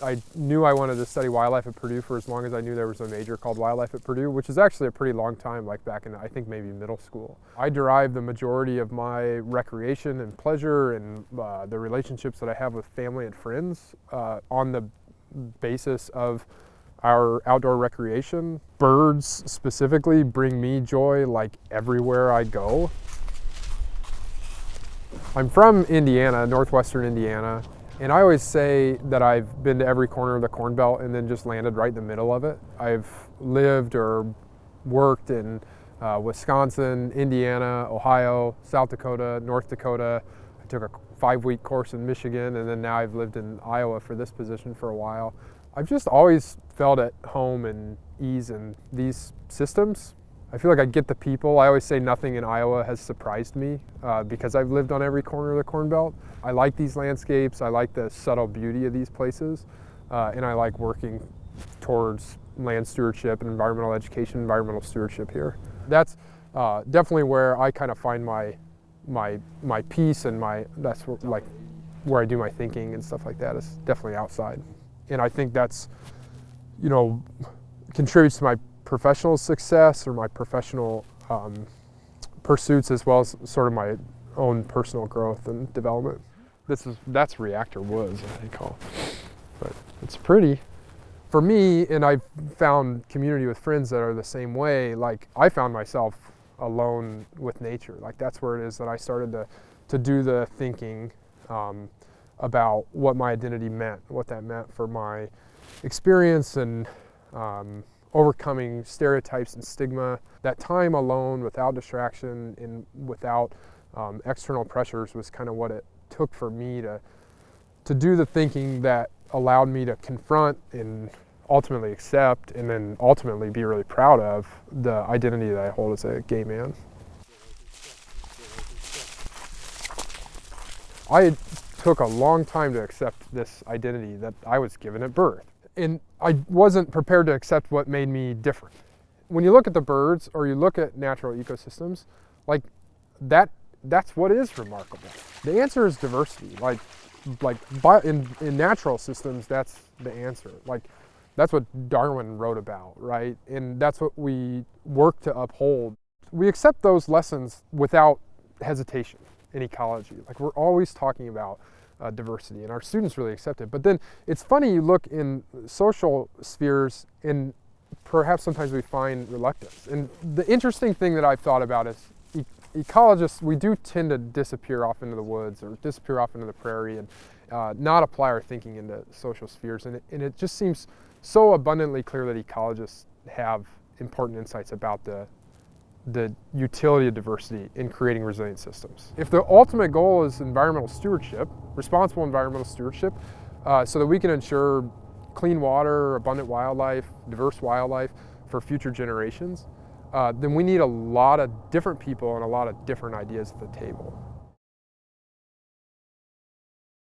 I knew I wanted to study wildlife at Purdue for as long as I knew there was a major called wildlife at Purdue, which is actually a pretty long time, like back in, I think, maybe middle school. I derive the majority of my recreation and pleasure and the relationships that I have with family and friends on the basis of our outdoor recreation. Birds specifically bring me joy like everywhere I go. I'm from Indiana, northwestern Indiana, and I always say that I've been to every corner of the Corn Belt and then just landed right in the middle of it. I've lived or worked in Wisconsin, Indiana, Ohio, South Dakota, North Dakota. I took a 5-week course in Michigan, and then now I've lived in Iowa for this position for a while. I've just always felt at home and ease in these systems. I feel like I get the people. I always say nothing in Iowa has surprised me because I've lived on every corner of the Corn Belt. I like these landscapes. I like the subtle beauty of these places. And I like working towards land stewardship and environmental education, environmental stewardship here. That's definitely where I kind of find my peace and that's where I do my thinking and stuff like that. Is definitely outside. And I think that's, contributes to my professional success or my professional pursuits, as well as sort of my own personal growth and development. That's reactor woods, I think, but it's pretty. For me, and I've found community with friends that are the same way, like I found myself alone with nature. Like that's where it is that I started to do the thinking about what my identity meant, what that meant for my experience and overcoming stereotypes and stigma. That time alone without distraction and without external pressures was kind of what it took for me to do the thinking that allowed me to confront and ultimately accept and then ultimately be really proud of the identity that I hold as a gay man. I took a long time to accept this identity that I was given at birth. And I wasn't prepared to accept what made me different. When you look at the birds or you look at natural ecosystems, like that's what is remarkable. The answer is diversity. In natural systems, that's the answer. Like that's what Darwin wrote about, right? And that's what we work to uphold. We accept those lessons without hesitation in ecology. Like we're always talking about diversity, and our students really accept it. But then it's funny, you look in social spheres and perhaps sometimes we find reluctance. And the interesting thing that I've thought about is ecologists, we do tend to disappear off into the woods or disappear off into the prairie and not apply our thinking into social spheres. And it just seems so abundantly clear that ecologists have important insights about the utility of diversity in creating resilient systems. If the ultimate goal is environmental stewardship, responsible environmental stewardship, so that we can ensure clean water, abundant wildlife, diverse wildlife for future generations, then we need a lot of different people and a lot of different ideas at the table.